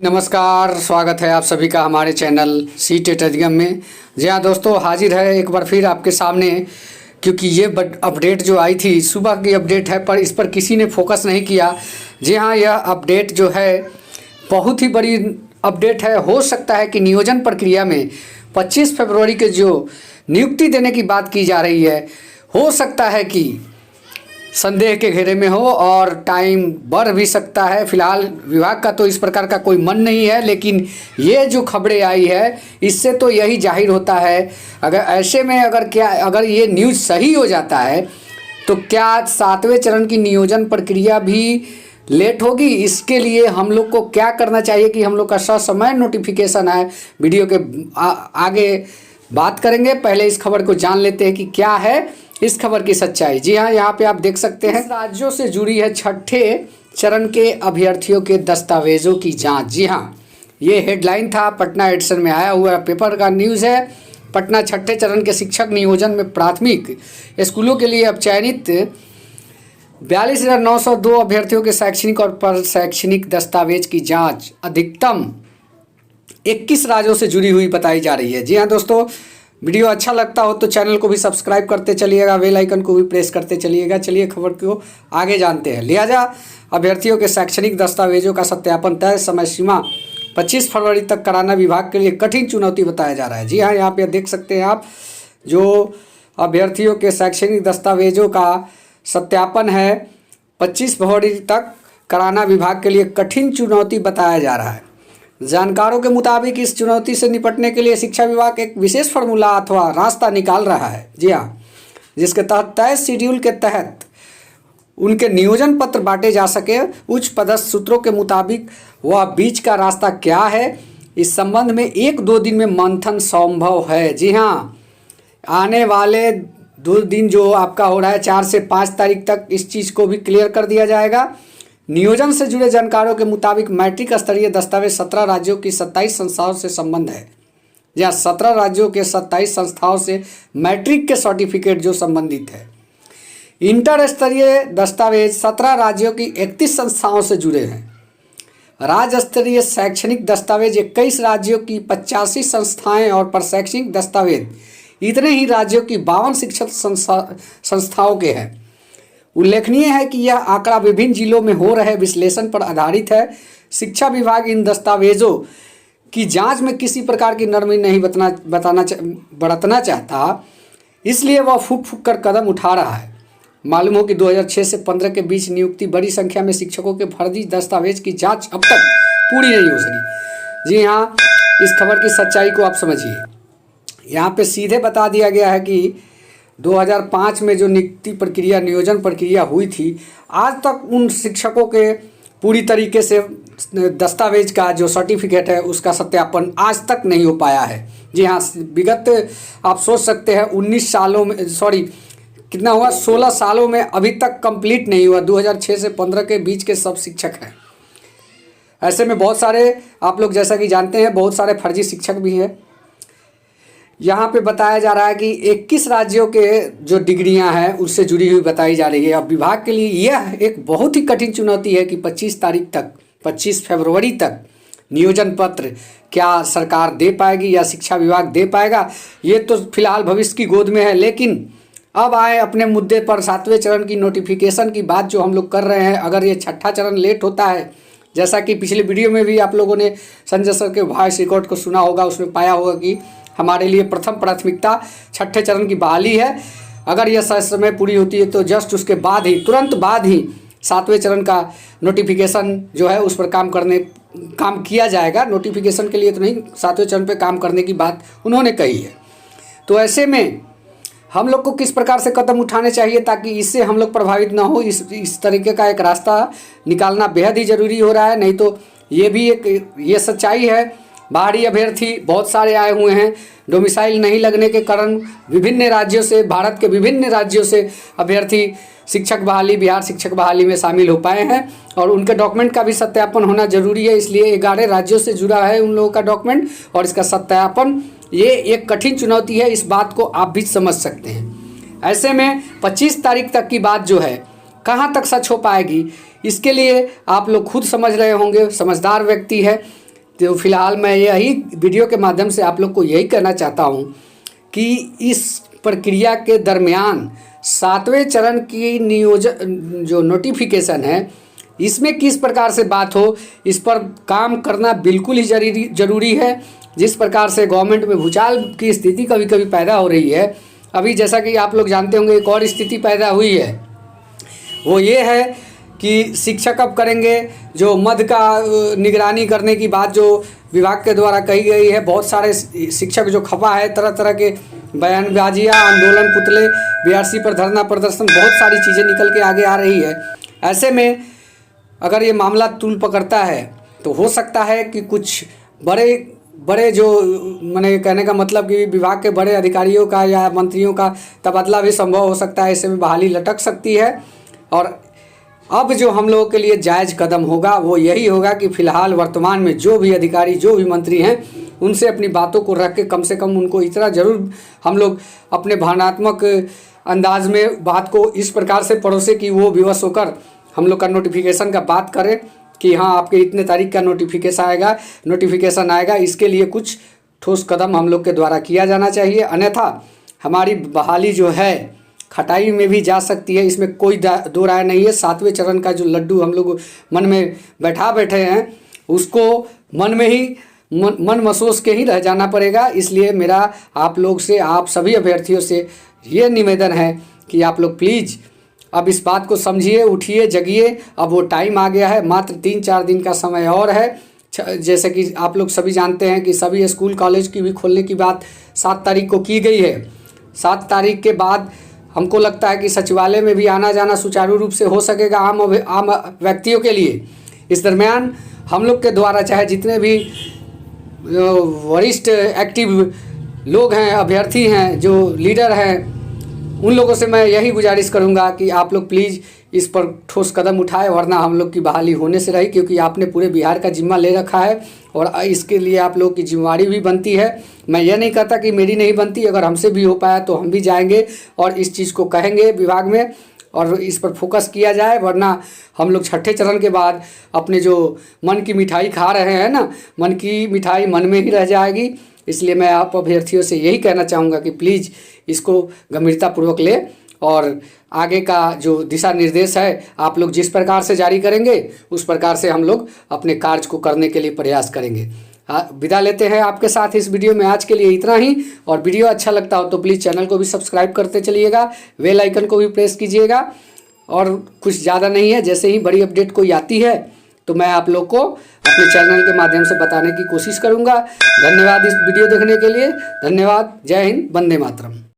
नमस्कार, स्वागत है आप सभी का हमारे चैनल सीटेट अधिगम में। जी हाँ दोस्तों, हाजिर है एक बार फिर आपके सामने, क्योंकि ये अपडेट जो आई थी सुबह की अपडेट है, पर इस पर किसी ने फोकस नहीं किया। जी हाँ, यह अपडेट जो है बहुत ही बड़ी अपडेट है। हो सकता है कि नियोजन प्रक्रिया में 25 फरवरी के जो नियुक्ति देने की बात की जा रही है, हो सकता है कि संदेह के घेरे में हो और टाइम बढ़ भी सकता है। फिलहाल विभाग का तो इस प्रकार का कोई मन नहीं है, लेकिन ये जो खबरें आई है इससे तो यही जाहिर होता है। अगर ऐसे में अगर ये न्यूज़ सही हो जाता है तो क्या 7वें चरण की नियोजन प्रक्रिया भी लेट होगी? इसके लिए हम लोग को क्या करना चाहिए कि हम लोग का ससमय नोटिफिकेशन है। वीडियो के आगे बात करेंगे, पहले इस खबर को जान लेते हैं कि क्या है इस खबर की सच्चाई। जी हाँ, यहाँ पे आप देख सकते हैं राज्यों से जुड़ी है छठे चरण के अभ्यर्थियों के दस्तावेजों की जांच। जी हाँ, ये हेडलाइन था, पटना एडिशन में आया हुआ पेपर का न्यूज़ है। पटना छठे चरण के शिक्षक नियोजन में प्राथमिक स्कूलों के लिए अब चयनित 42,902 अभ्यर्थियों के शैक्षणिक और पर शैक्षणिक दस्तावेज की जाँच अधिकतम 21 राज्यों से जुड़ी हुई बताई जा रही है। जी हाँ दोस्तों, वीडियो अच्छा लगता हो तो चैनल को भी सब्सक्राइब करते चलिएगा, बेल आइकन को भी प्रेस करते चलिएगा। चलिए खबर को आगे जानते हैं। लिहाजा अभ्यर्थियों के शैक्षणिक दस्तावेजों का सत्यापन तय समय सीमा 25 फरवरी तक कराना विभाग के लिए कठिन चुनौती बताया जा रहा है। जी हाँ, यहाँ पे देख सकते हैं आप, जो अभ्यर्थियों के शैक्षणिक दस्तावेजों का सत्यापन है 25 फरवरी तक कराना विभाग के लिए कठिन चुनौती बताया जा रहा है। जानकारों के मुताबिक इस चुनौती से निपटने के लिए शिक्षा विभाग एक विशेष फार्मूला अथवा रास्ता निकाल रहा है। जी हाँ, जिसके तहत तय शेड्यूल के तहत उनके नियोजन पत्र बांटे जा सके। उच्च पदस्थ सूत्रों के मुताबिक वह बीच का रास्ता क्या है, इस संबंध में 1-2 दिन में मंथन संभव है। जी हाँ, आने वाले 2 दिन जो आपका हो रहा है 4 से 5 तारीख तक इस चीज़ को भी क्लियर कर दिया जाएगा। नियोजन से जुड़े जानकारों के मुताबिक मैट्रिक स्तरीय दस्तावेज 17 राज्यों की 27 संस्थाओं से संबंध है। जहाँ 17 राज्यों के 27 संस्थाओं से मैट्रिक के सर्टिफिकेट जो संबंधित है। इंटर स्तरीय दस्तावेज 17 राज्यों की 31 संस्थाओं से जुड़े हैं। राज्य स्तरीय शैक्षणिक दस्तावेज 21 राज्यों की 85 संस्थाएं और पर शैक्षणिक दस्तावेज इतने ही राज्यों की 52 शिक्षण संस्थाओं के हैं। उल्लेखनीय है कि यह आंकड़ा विभिन्न जिलों में हो रहे विश्लेषण पर आधारित है। शिक्षा विभाग इन दस्तावेजों की जांच में किसी प्रकार की नरमी नहीं बरतना चाहता, इसलिए वह फूक कर कदम उठा रहा है। मालूम हो कि 2006 से 15 के बीच नियुक्ति बड़ी संख्या में शिक्षकों के फर्जी दस्तावेज की जांच अब तक पूरी नहीं हो सकी। जी हाँ, इस खबर की सच्चाई को आप समझिए। यहाँ पे सीधे बता दिया गया है कि 2005 में जो नियुक्ति प्रक्रिया नियोजन प्रक्रिया हुई थी, आज तक उन शिक्षकों के पूरी तरीके से दस्तावेज का जो सर्टिफिकेट है उसका सत्यापन आज तक नहीं हो पाया है। जी हाँ, विगत आप सोच सकते हैं 19 सालों में, कितना हुआ, 16 सालों में अभी तक कंप्लीट नहीं हुआ। 2006 से 15 के बीच के सब शिक्षक हैं। ऐसे में बहुत सारे, आप लोग जैसा कि जानते हैं, बहुत सारे फर्जी शिक्षक भी हैं। यहाँ पे बताया जा रहा है कि 21 राज्यों के जो डिग्रियां हैं उससे जुड़ी हुई बताई जा रही है। अब विभाग के लिए यह एक बहुत ही कठिन चुनौती है कि 25 फरवरी तक नियोजन पत्र क्या सरकार दे पाएगी या शिक्षा विभाग दे पाएगा, ये तो फिलहाल भविष्य की गोद में है। लेकिन अब आए अपने मुद्दे पर, 7वें चरण की नोटिफिकेशन की बात जो हम लोग कर रहे हैं। अगर ये छठा चरण लेट होता है, जैसा कि पिछले वीडियो में भी आप लोगों ने संजय सर के वॉइस रिकॉर्ड को सुना होगा, उसमें पाया होगा कि हमारे लिए प्रथम प्राथमिकता छठे चरण की बहाली है। अगर यह समय पूरी होती है तो जस्ट उसके बाद ही, तुरंत बाद ही 7वें चरण का नोटिफिकेशन जो है उस पर काम किया जाएगा। नोटिफिकेशन के लिए तो नहीं, 7वें चरण पे काम करने की बात उन्होंने कही है। तो ऐसे में हम लोग को किस प्रकार से कदम उठाने चाहिए ताकि इससे हम लोग प्रभावित ना हो, इस तरीके का एक रास्ता निकालना बेहद ही ज़रूरी हो रहा है। नहीं तो ये भी ये सच्चाई है, बाहरी अभ्यर्थी बहुत सारे आए हुए हैं। डोमिसाइल नहीं लगने के कारण विभिन्न राज्यों से, भारत के विभिन्न राज्यों से अभ्यर्थी शिक्षक बहाली, बिहार शिक्षक बहाली में शामिल हो पाए हैं और उनके डॉक्यूमेंट का भी सत्यापन होना जरूरी है। इसलिए 11 राज्यों से जुड़ा है उन लोगों का डॉक्यूमेंट और इसका सत्यापन, ये एक कठिन चुनौती है। इस बात को आप भी समझ सकते हैं। ऐसे में 25 तारीख तक की बात जो है कहाँ तक सच हो पाएगी, इसके लिए आप लोग खुद समझ रहे होंगे, समझदार व्यक्ति है। तो फिलहाल मैं यही वीडियो के माध्यम से आप लोग को यही कहना चाहता हूँ कि इस प्रक्रिया के दरमियान 7वें चरण की नियोजन जो नोटिफिकेशन है, इसमें किस प्रकार से बात हो, इस पर काम करना बिल्कुल ही ज़रूरी है। जिस प्रकार से गवर्नमेंट में भूचाल की स्थिति कभी कभी पैदा हो रही है, अभी जैसा कि आप लोग जानते होंगे एक और स्थिति पैदा हुई है, वो ये है कि शिक्षक अब करेंगे जो मद का निगरानी करने की बात जो विभाग के द्वारा कही गई है। बहुत सारे शिक्षक जो खपा है, तरह तरह के बयानबाजियाँ, आंदोलन, पुतले, बीआरसी पर धरना प्रदर्शन, बहुत सारी चीज़ें निकल के आगे आ रही है। ऐसे में अगर ये मामला तूल पकड़ता है तो हो सकता है कि कुछ बड़े जो मैंने कहने का मतलब कि विभाग के बड़े अधिकारियों का या मंत्रियों का तबादला भी संभव हो सकता है। ऐसे में बहाली लटक सकती है। और अब जो हम लोगों के लिए जायज़ कदम होगा वो यही होगा कि फ़िलहाल वर्तमान में जो भी अधिकारी, जो भी मंत्री हैं, उनसे अपनी बातों को रख के कम से कम उनको इतना ज़रूर हम लोग अपने भावनात्मक अंदाज में बात को इस प्रकार से परोसे कि वो विवश होकर हम लोग का नोटिफिकेशन का बात करें कि हाँ आपके इतने तारीख का नोटिफिकेशन आएगा। इसके लिए कुछ ठोस कदम हम लोग के द्वारा किया जाना चाहिए, अन्यथा हमारी बहाली जो है खटाई में भी जा सकती है। इसमें कोई दो राय नहीं है। 7वें चरण का जो लड्डू हम लोग मन में बैठे हैं, उसको मन में ही मन मसोस के ही रह जाना पड़ेगा। इसलिए मेरा आप लोग से, आप सभी अभ्यर्थियों से ये निवेदन है कि आप लोग प्लीज़ अब इस बात को समझिए, उठिए, जगिए। अब वो टाइम आ गया है, मात्र 3-4 दिन का समय और है। जैसे कि आप लोग सभी जानते हैं कि सभी स्कूल कॉलेज की भी खोलने की बात 7 तारीख को की गई है। 7 तारीख के बाद हमको लगता है कि सचिवालय में भी आना जाना सुचारू रूप से हो सकेगा आम व्यक्तियों के लिए। इस दरमियान हम लोग के द्वारा चाहे जितने भी वरिष्ठ एक्टिव लोग हैं, अभ्यर्थी हैं, जो लीडर हैं, उन लोगों से मैं यही गुजारिश करूंगा कि आप लोग प्लीज़ इस पर ठोस कदम उठाएं, वरना हम लोग की बहाली होने से रही। क्योंकि आपने पूरे बिहार का जिम्मा ले रखा है और इसके लिए आप लोग की जिम्मेवारी भी बनती है। मैं ये नहीं कहता कि मेरी नहीं बनती, अगर हमसे भी हो पाया तो हम भी जाएंगे और इस चीज़ को कहेंगे विभाग में और इस पर फोकस किया जाए। वरना हम लोग 6ठे चरण के बाद अपने जो मन की मिठाई खा रहे हैं ना, मन की मिठाई मन में ही रह जाएगी। इसलिए मैं आप अभ्यर्थियों से यही कहना चाहूँगा कि प्लीज़ इसको गंभीरतापूर्वक ले और आगे का जो दिशा निर्देश है आप लोग जिस प्रकार से जारी करेंगे उस प्रकार से हम लोग अपने कार्य को करने के लिए प्रयास करेंगे। विदा लेते हैं आपके साथ इस वीडियो में। आज के लिए इतना ही। और वीडियो अच्छा लगता हो तो प्लीज़ चैनल को भी सब्सक्राइब करते चलिएगा, बेल आइकन को भी प्रेस कीजिएगा। और कुछ ज़्यादा नहीं है, जैसे ही बड़ी अपडेट कोई आती है तो मैं आप लोग को अपने चैनल के माध्यम से बताने की कोशिश करूंगा। धन्यवाद इस वीडियो देखने के लिए। धन्यवाद। जय हिंद, वंदे मातरम।